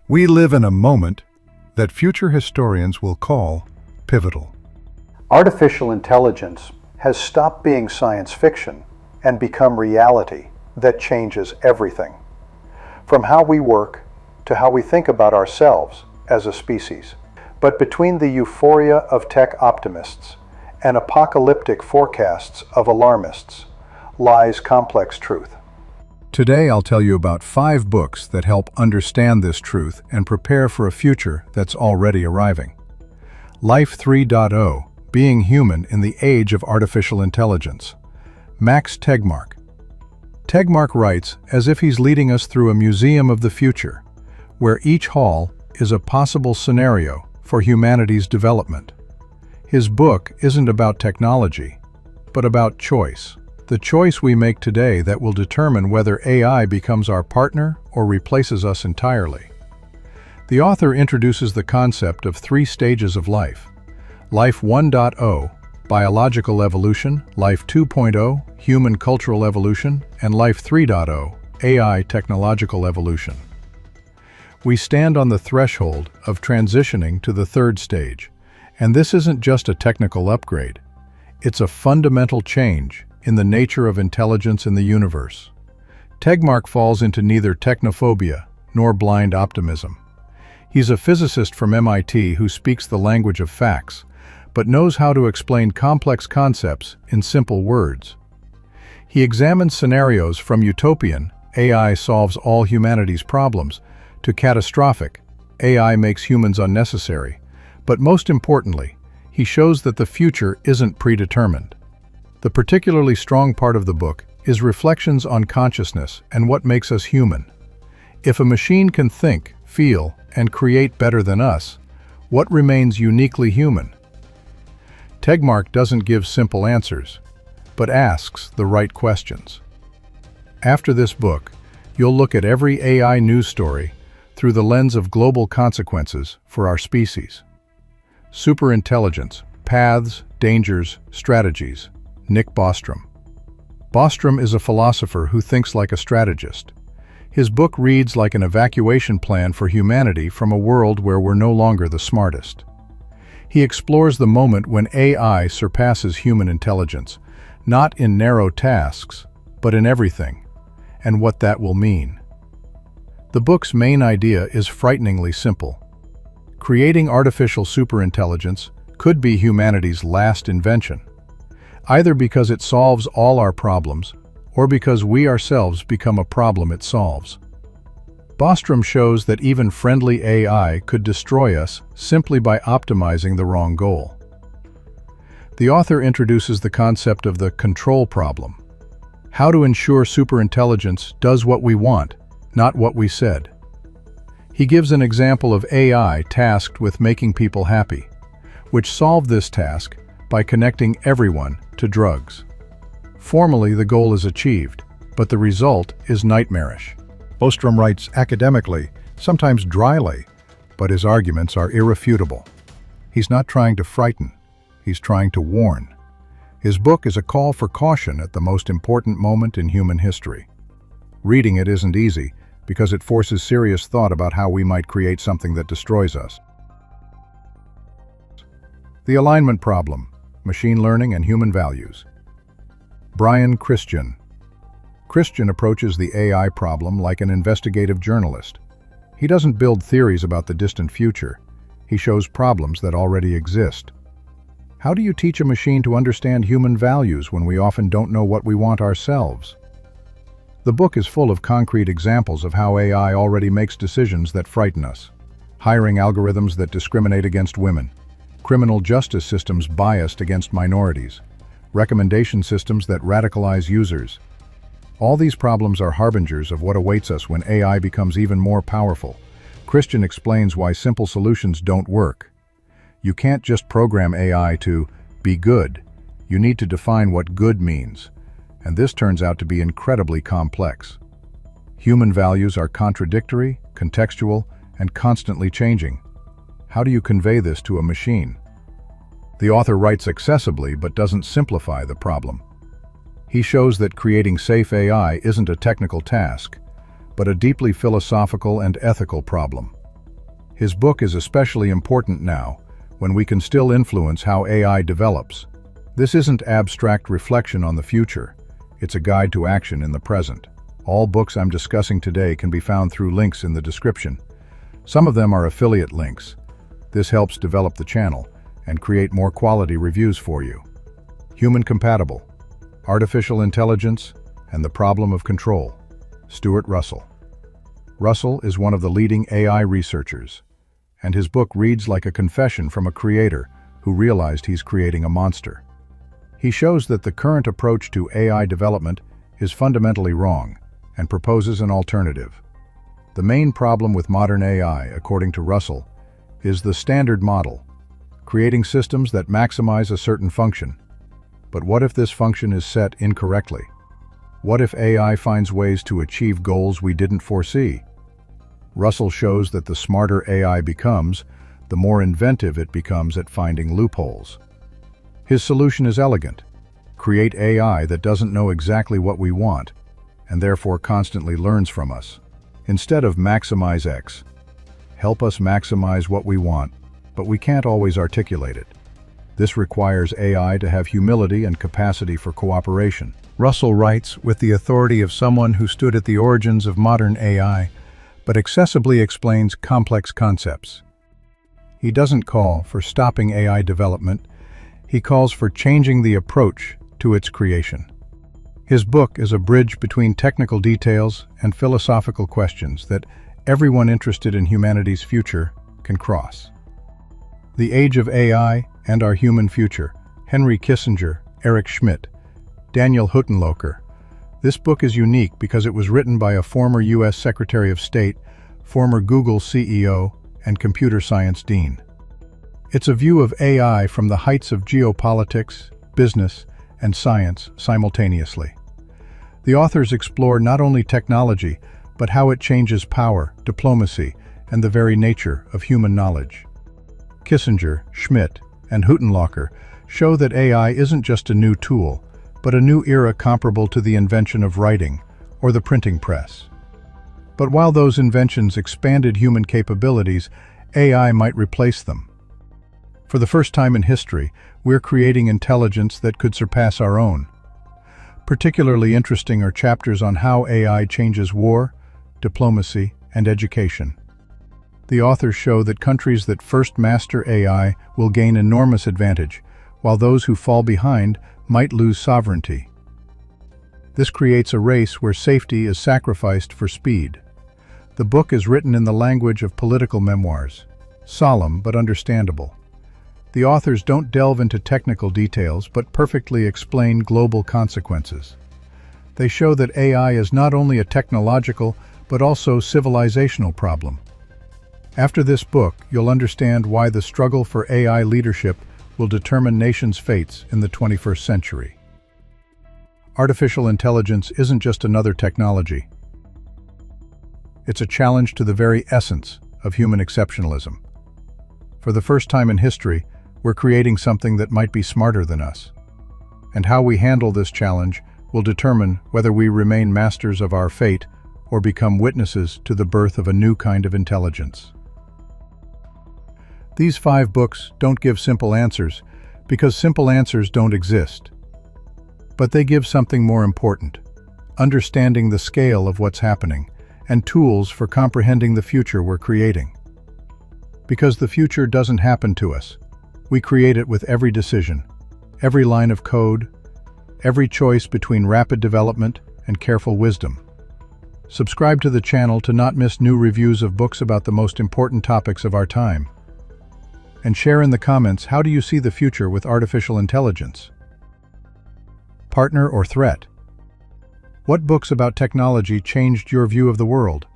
We live in a moment that future historians will call pivotal. Artificial intelligence has stopped being science fiction and become reality that changes everything, from how we work to how we think about ourselves as a species. But between the euphoria of tech optimists and apocalyptic forecasts of alarmists lies complex truth. Today I'll tell you about 5 books that help understand this truth and prepare for a future that's already arriving. Life 3.0, Being Human in the Age of Artificial Intelligence. Max Tegmark. Tegmark writes as if he's leading us through a museum of the future, where each hall is a possible scenario for humanity's development. His book isn't about technology, but about choice. The choice we make today that will determine whether AI becomes our partner or replaces us entirely. The author introduces the concept of 3 stages of life. Life 1.0, biological evolution, Life 2.0, human cultural evolution, and Life 3.0, AI technological evolution. We stand on the threshold of transitioning to the 3rd stage, and this isn't just a technical upgrade. It's a fundamental change in the nature of intelligence in the universe. Tegmark falls into neither technophobia nor blind optimism. He's a physicist from MIT who speaks the language of facts, but knows how to explain complex concepts in simple words. He examines scenarios from utopian, AI solves all humanity's problems, to catastrophic, AI makes humans unnecessary. But most importantly, he shows that the future isn't predetermined. The particularly strong part of the book is reflections on consciousness and what makes us human. If a machine can think, feel, and create better than us, what remains uniquely human? Tegmark doesn't give simple answers, but asks the right questions. After this book, you'll look at every AI news story through the lens of global consequences for our species. Superintelligence, Paths, Dangers, Strategies. Nick Bostrom. Bostrom is a philosopher who thinks like a strategist. His book reads like an evacuation plan for humanity from a world where we're no longer the smartest. He explores the moment when AI surpasses human intelligence, not in narrow tasks, but in everything, and what that will mean. The book's main idea is frighteningly simple. Creating artificial superintelligence could be humanity's last invention, either because it solves all our problems or because we ourselves become a problem it solves. Bostrom shows that even friendly AI could destroy us simply by optimizing the wrong goal. The author introduces the concept of the control problem, how to ensure superintelligence does what we want, not what we said. He gives an example of AI tasked with making people happy, which solved this task by connecting everyone to drugs. Formally, the goal is achieved, but the result is nightmarish. Bostrom writes academically, sometimes dryly, but his arguments are irrefutable. He's not trying to frighten, he's trying to warn. His book is a call for caution at the most important moment in human history. Reading it isn't easy because it forces serious thought about how we might create something that destroys us. The Alignment Problem, Machine Learning and Human Values. Brian Christian. Christian approaches the AI problem like an investigative journalist. He doesn't build theories about the distant future. He shows problems that already exist. How do you teach a machine to understand human values when we often don't know what we want ourselves? The book is full of concrete examples of how AI already makes decisions that frighten us. Hiring algorithms that discriminate against women, criminal justice systems biased against minorities, recommendation systems that radicalize users. All these problems are harbingers of what awaits us when AI becomes even more powerful. Christian explains why simple solutions don't work. You can't just program AI to be good. You need to define what good means, and this turns out to be incredibly complex. Human values are contradictory, contextual, and constantly changing. How do you convey this to a machine? The author writes accessibly but doesn't simplify the problem. He shows that creating safe AI isn't a technical task, but a deeply philosophical and ethical problem. His book is especially important now, when we can still influence how AI develops. This isn't abstract reflection on the future. It's a guide to action in the present. All books I'm discussing today can be found through links in the description. Some of them are affiliate links. This helps develop the channel and create more quality reviews for you. Human Compatible, Artificial Intelligence, and the Problem of Control. Stuart Russell. Russell is one of the leading AI researchers, and his book reads like a confession from a creator who realized he's creating a monster. He shows that the current approach to AI development is fundamentally wrong and proposes an alternative. The main problem with modern AI, according to Russell, is the standard model, creating systems that maximize a certain function. But what if this function is set incorrectly? What if AI finds ways to achieve goals we didn't foresee? Russell shows that the smarter AI becomes, the more inventive it becomes at finding loopholes. His solution is elegant. Create AI that doesn't know exactly what we want, and therefore constantly learns from us. Instead of maximize X, help us maximize what we want, but we can't always articulate it. This requires AI to have humility and capacity for cooperation. Russell writes with the authority of someone who stood at the origins of modern AI, but accessibly explains complex concepts. He doesn't call for stopping AI development, he calls for changing the approach to its creation. His book is a bridge between technical details and philosophical questions that everyone interested in humanity's future can cross. The Age of AI and Our Human Future, Henry Kissinger, Eric Schmidt, Daniel Huttenlocher. This book is unique because it was written by a former U.S. Secretary of State, former Google CEO, and computer science dean. It's a view of AI from the heights of geopolitics, business, and science simultaneously. The authors explore not only technology, but how it changes power, diplomacy, and the very nature of human knowledge. Kissinger, Schmidt, and Huttenlocher show that AI isn't just a new tool, but a new era comparable to the invention of writing or the printing press. But while those inventions expanded human capabilities, AI might replace them. For the first time in history, we're creating intelligence that could surpass our own. Particularly interesting are chapters on how AI changes war, diplomacy, and education. The authors show that countries that first master AI will gain enormous advantage, while those who fall behind might lose sovereignty. This creates a race where safety is sacrificed for speed. The book is written in the language of political memoirs, solemn but understandable. The authors don't delve into technical details but perfectly explain global consequences. They show that AI is not only a technological but also civilizational problem. After this book, you'll understand why the struggle for AI leadership will determine nations' fates in the 21st century. Artificial intelligence isn't just another technology. It's a challenge to the very essence of human exceptionalism. For the first time in history, we're creating something that might be smarter than us. And how we handle this challenge will determine whether we remain masters of our fate or become witnesses to the birth of a new kind of intelligence. These 5 books don't give simple answers because simple answers don't exist. But they give something more important: understanding the scale of what's happening and tools for comprehending the future we're creating. Because the future doesn't happen to us. We create it with every decision, every line of code, every choice between rapid development and careful wisdom. Subscribe to the channel to not miss new reviews of books about the most important topics of our time. And share in the comments, how do you see the future with artificial intelligence? Partner or threat? What books about technology changed your view of the world?